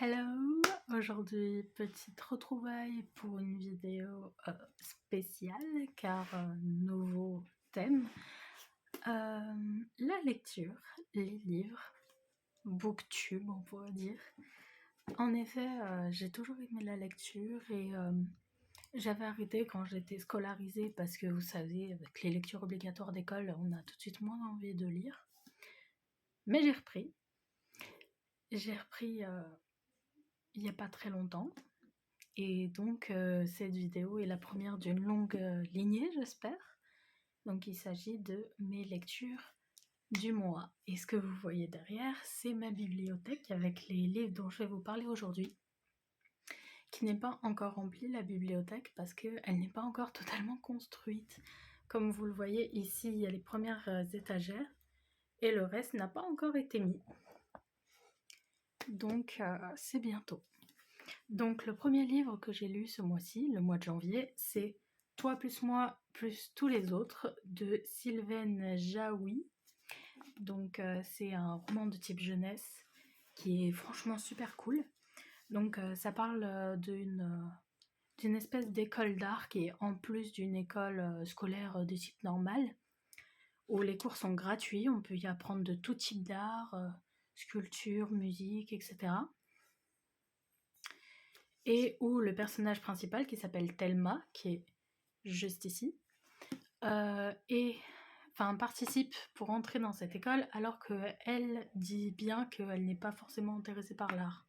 Hello! Aujourd'hui, petite retrouvaille pour une vidéo spéciale car nouveau thème. La lecture, les livres, booktube on pourrait dire. En effet, j'ai toujours aimé la lecture et j'avais arrêté quand j'étais scolarisée parce que vous savez, avec les lectures obligatoires d'école, on a tout de suite moins envie de lire. Mais j'ai repris. Il n'y a pas très longtemps. Et donc cette vidéo est la première d'une longue lignée, j'espère. Donc il s'agit de mes lectures du mois. Et ce que vous voyez derrière, c'est ma bibliothèque avec les livres dont je vais vous parler aujourd'hui, qui n'est pas encore remplie, la bibliothèque, parce qu'elle n'est pas encore totalement construite. Comme vous le voyez ici, il y a les premières étagères, et le reste n'a pas encore été mis. Donc c'est bientôt. Donc le premier livre que j'ai lu ce mois-ci, le mois de janvier, c'est Toi plus moi plus tous les autres de Sylvaine Jaoui. Donc c'est un roman de type jeunesse qui est franchement super cool. Donc ça parle d'une espèce d'école d'art qui est en plus d'une école scolaire de type normal, où les cours sont gratuits, on peut y apprendre de tout type d'art, sculpture, musique, etc. Et où le personnage principal, qui s'appelle Thelma, qui est juste ici, participe pour entrer dans cette école, alors qu'elle dit bien qu'elle n'est pas forcément intéressée par l'art.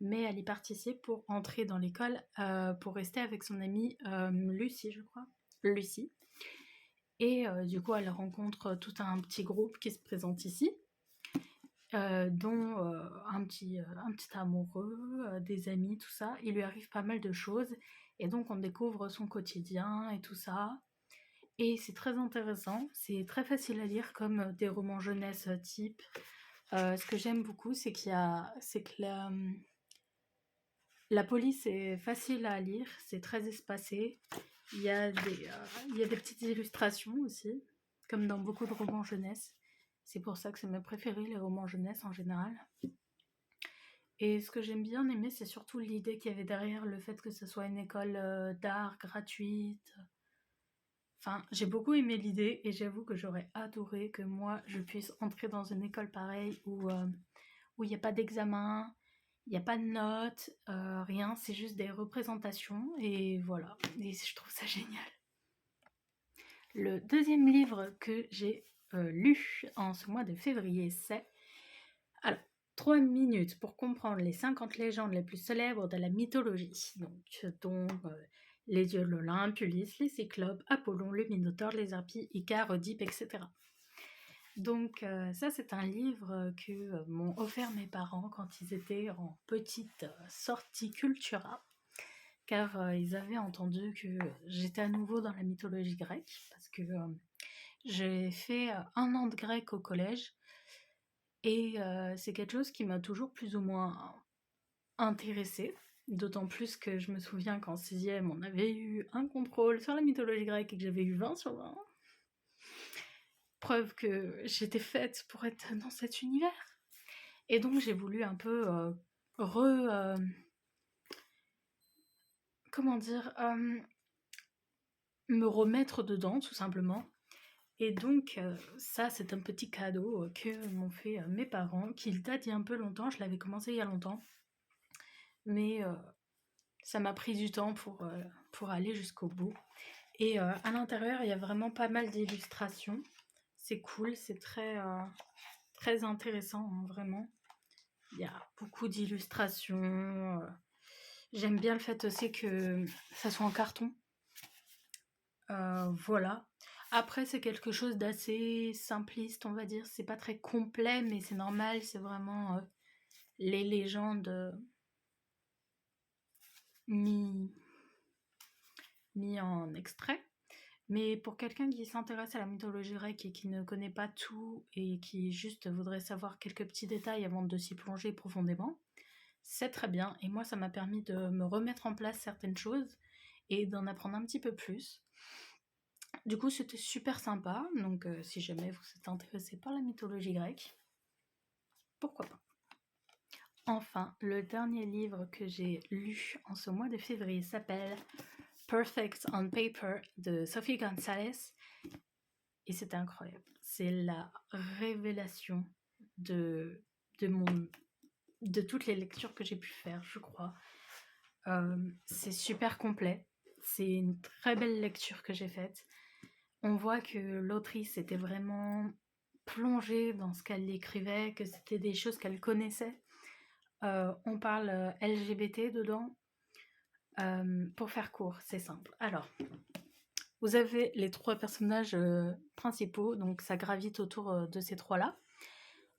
Mais elle y participe pour entrer dans l'école, pour rester avec son amie Lucie, je crois. Lucie. Et du coup, elle rencontre tout un petit groupe qui se présente ici, dont un petit amoureux, des amis, tout ça. Il lui arrive pas mal de choses, et donc on découvre son quotidien et tout ça. Et c'est très intéressant, c'est très facile à lire comme des romans jeunesse type. Ce que j'aime beaucoup, c'est que la police est facile à lire, c'est très espacé. Il y a des petites illustrations aussi, comme dans beaucoup de romans jeunesse. C'est pour ça que c'est mes préférés, les romans jeunesse en général. Et ce que j'aime bien aimer, c'est surtout l'idée qu'il y avait derrière le fait que ce soit une école d'art gratuite. Enfin, j'ai beaucoup aimé l'idée et j'avoue que j'aurais adoré que moi, je puisse entrer dans une école pareille où il n'y a pas d'examen, il n'y a pas de notes, rien, c'est juste des représentations et voilà. Et je trouve ça génial. Le deuxième livre que j'ai lu en ce mois de février, c'est... Alors, 3 minutes pour comprendre les 50 légendes les plus célèbres de la mythologie. Donc, dont les dieux de l'Olympe, Ulysse, les Cyclopes, Apollon, le Minotaure, les Harpies, Icare, Oedipe, etc. Donc ça, c'est un livre que m'ont offert mes parents quand ils étaient en petite sortie Cultura, car ils avaient entendu que j'étais à nouveau dans la mythologie grecque, parce que j'ai fait 1 an de grec au collège, et c'est quelque chose qui m'a toujours plus ou moins intéressée, d'autant plus que je me souviens qu'en 6e, on avait eu un contrôle sur la mythologie grecque et que j'avais eu 20 sur 20. Preuve que j'étais faite pour être dans cet univers. Et donc j'ai voulu un peu me remettre dedans, tout simplement. Et donc ça, c'est un petit cadeau que m'ont fait mes parents, qui date il y a un peu longtemps. Je l'avais commencé il y a longtemps, mais ça m'a pris du temps pour aller jusqu'au bout. Et à l'intérieur, il y a vraiment pas mal d'illustrations. C'est cool, c'est très, très intéressant, hein, vraiment. Il y a beaucoup d'illustrations. J'aime bien le fait aussi que ça soit en carton. Voilà. Après, c'est quelque chose d'assez simpliste, on va dire. C'est pas très complet, mais c'est normal. C'est vraiment les légendes mis en extrait. Mais pour quelqu'un qui s'intéresse à la mythologie grecque et qui ne connaît pas tout et qui juste voudrait savoir quelques petits détails avant de s'y plonger profondément, c'est très bien. Et moi, ça m'a permis de me remettre en place certaines choses et d'en apprendre un petit peu plus. Du coup, c'était super sympa. Donc, si jamais vous êtes intéressé par la mythologie grecque, pourquoi pas. enfin, le dernier livre que j'ai lu en ce mois de février s'appelle Perfect on Paper de Sophie Gonzalez. Et c'était incroyable. C'est la révélation de, de toutes les lectures que j'ai pu faire, je crois. C'est super complet. C'est une très belle lecture que j'ai faite. On voit que l'autrice était vraiment plongée dans ce qu'elle écrivait, que c'était des choses qu'elle connaissait. On parle LGBT dedans. Pour faire court, c'est simple. Alors, vous avez les 3 personnages principaux, donc ça gravite autour de ces 3-là.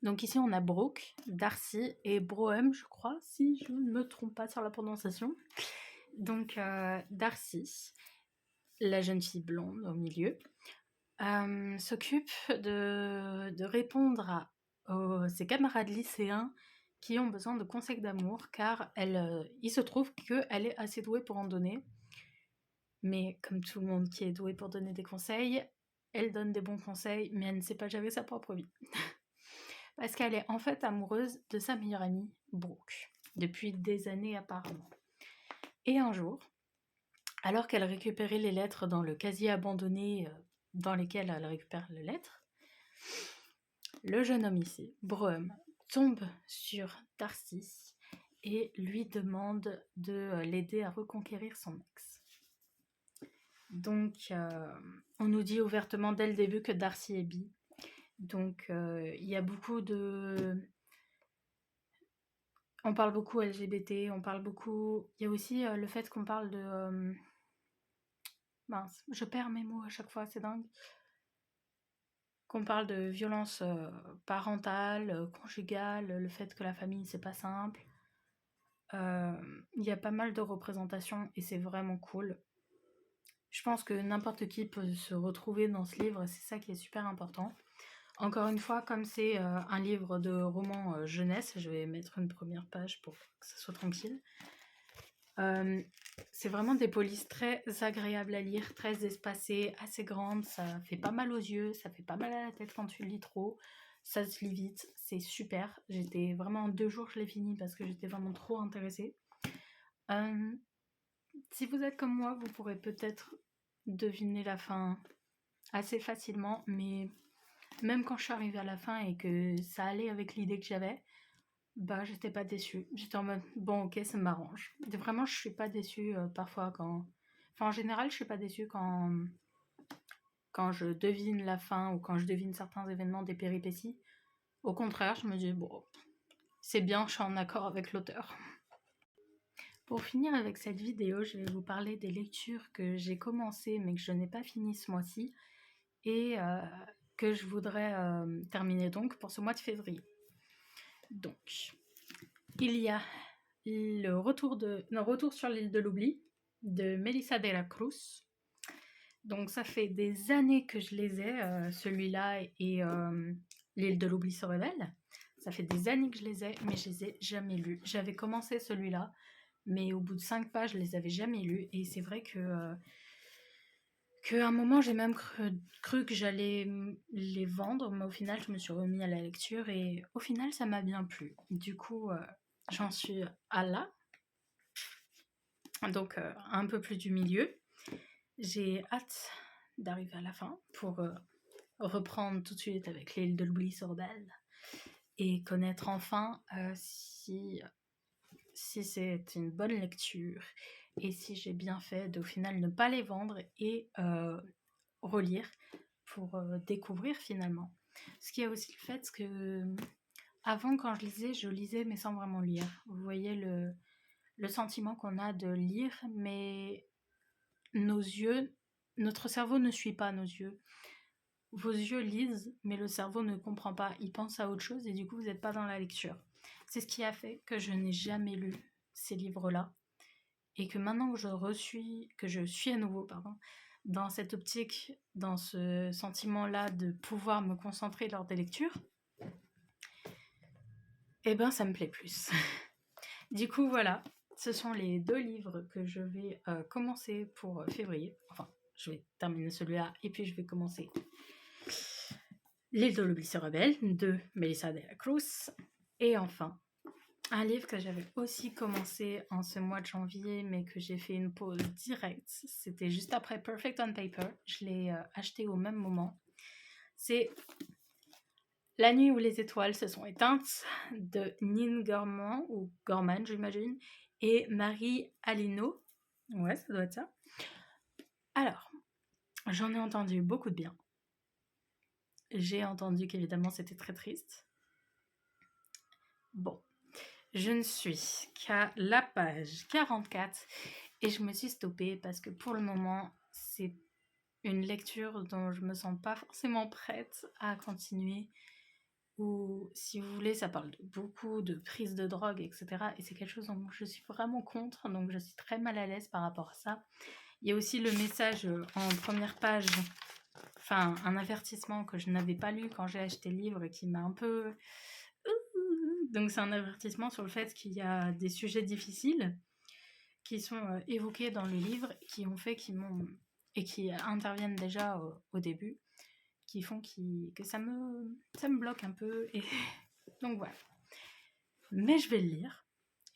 Donc ici, on a Brooke, Darcy et Broem, je crois, si je ne me trompe pas sur la prononciation. Donc Darcy, la jeune fille blonde au milieu, s'occupe de répondre à ses camarades lycéens qui ont besoin de conseils d'amour, car il se trouve qu'elle est assez douée pour en donner. Mais comme tout le monde qui est doué pour donner des conseils, elle donne des bons conseils, mais elle ne sait pas gérer sa propre vie. Parce qu'elle est en fait amoureuse de sa meilleure amie, Brooke, depuis des années apparemment. Et un jour, alors qu'elle récupérait les lettres dans le casier abandonné dans lequel elle récupère les lettres, le jeune homme ici, Broem, tombe sur Darcy et lui demande de l'aider à reconquérir son ex. Donc, on nous dit ouvertement dès le début que Darcy est bi. Donc, il y a beaucoup de... On parle beaucoup LGBT, on parle beaucoup... Il y a aussi le fait qu'on parle de... Mince, je perds mes mots à chaque fois, c'est dingue. Qu'on parle de violence parentale, conjugale, le fait que la famille, c'est pas simple. Il y a pas mal de représentations et c'est vraiment cool. Je pense que n'importe qui peut se retrouver dans ce livre, c'est ça qui est super important. Encore une fois, comme c'est un livre de roman jeunesse, je vais mettre une première page pour que ça soit tranquille. C'est vraiment des polices très agréables à lire, très espacées, assez grandes, ça fait pas mal aux yeux, ça fait pas mal à la tête quand tu lis trop, ça se lit vite, c'est super. J'étais vraiment en 2 jours, je l'ai fini parce que j'étais vraiment trop intéressée. Si vous êtes comme moi, vous pourrez peut-être deviner la fin assez facilement, mais même quand je suis arrivée à la fin et que ça allait avec l'idée que j'avais, bah j'étais pas déçue. J'étais en mode bon ok ça m'arrange. Vraiment je suis pas déçue parfois quand... Enfin en général je suis pas déçue quand je devine la fin ou quand je devine certains événements, des péripéties. Au contraire je me dis bon c'est bien, je suis en accord avec l'auteur. Pour finir avec cette vidéo, je vais vous parler des lectures que j'ai commencées mais que je n'ai pas finies ce mois-ci et que je voudrais terminer donc pour ce mois de février. Donc, il y a le Retour sur l'île de l'oubli de Melissa de la Cruz. Donc ça fait des années que je les ai, celui-là et l'île de l'oubli se révèle. Ça fait des années que je les ai, mais je les ai jamais lus. J'avais commencé celui-là, mais au bout de 5 pages, je les avais jamais lus. Et c'est vrai qu'à un moment, j'ai même cru que j'allais les vendre, mais au final, je me suis remis à la lecture et au final, ça m'a bien plu. Du coup, j'en suis à là, donc un peu plus du milieu. J'ai hâte d'arriver à la fin pour reprendre tout de suite avec l'île de l'oubli Sorbel et connaître enfin si c'est une bonne lecture et si j'ai bien fait d'au final ne pas les vendre et relire pour découvrir finalement. Ce qui est aussi le fait que avant quand je lisais mais sans vraiment lire. Vous voyez le sentiment qu'on a de lire mais notre cerveau ne suit pas nos yeux. Vos yeux lisent mais le cerveau ne comprend pas, il pense à autre chose et du coup vous n'êtes pas dans la lecture. C'est ce qui a fait que je n'ai jamais lu ces livres-là et que maintenant que je suis à nouveau dans cette optique, dans ce sentiment-là de pouvoir me concentrer lors des lectures, eh ben ça me plaît plus. Du coup voilà, ce sont les 2 livres que je vais commencer pour février. Enfin, je vais terminer celui-là et puis je vais commencer L'île de l'oubli se rebelle de Melissa de la Cruz et enfin Un livre que j'avais aussi commencé en ce mois de janvier, mais que j'ai fait une pause directe, c'était juste après Perfect on Paper. Je l'ai acheté au même moment. C'est La nuit où les étoiles se sont éteintes de Nin Gorman, ou Gorman j'imagine, et Marie Alino. Ouais, ça doit être ça. Alors, j'en ai entendu beaucoup de bien. J'ai entendu qu'évidemment c'était très triste. Bon, je ne suis qu'à la page 44 et je me suis stoppée parce que pour le moment, c'est une lecture dont je me sens pas forcément prête à continuer. Ou si vous voulez, ça parle beaucoup de prise de drogue, etc. Et c'est quelque chose dont je suis vraiment contre, donc je suis très mal à l'aise par rapport à ça. Il y a aussi le message en première page, enfin un avertissement que je n'avais pas lu quand j'ai acheté le livre et qui m'a un peu... Donc c'est un avertissement sur le fait qu'il y a des sujets difficiles qui sont évoqués dans le livre, qui ont fait, qui m'ont... et qui interviennent déjà au début, qui font que ça me bloque un peu. Et donc voilà. Mais je vais le lire.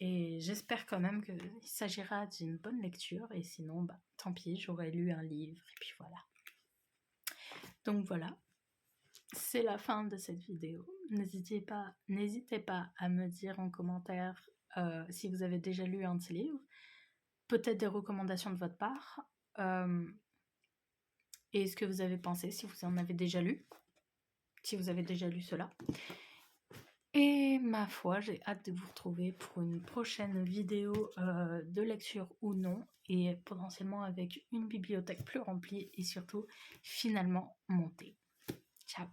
Et j'espère quand même qu'il s'agira d'une bonne lecture. Et sinon, bah, tant pis, j'aurais lu un livre. Et puis voilà. Donc voilà. C'est la fin de cette vidéo. N'hésitez pas à me dire en commentaire si vous avez déjà lu un de ces livres. Peut-être des recommandations de votre part. Et ce que vous avez pensé, si vous en avez déjà lu. Si vous avez déjà lu cela. Et ma foi, j'ai hâte de vous retrouver pour une prochaine vidéo de lecture ou non, et potentiellement avec une bibliothèque plus remplie et surtout finalement montée. Ciao!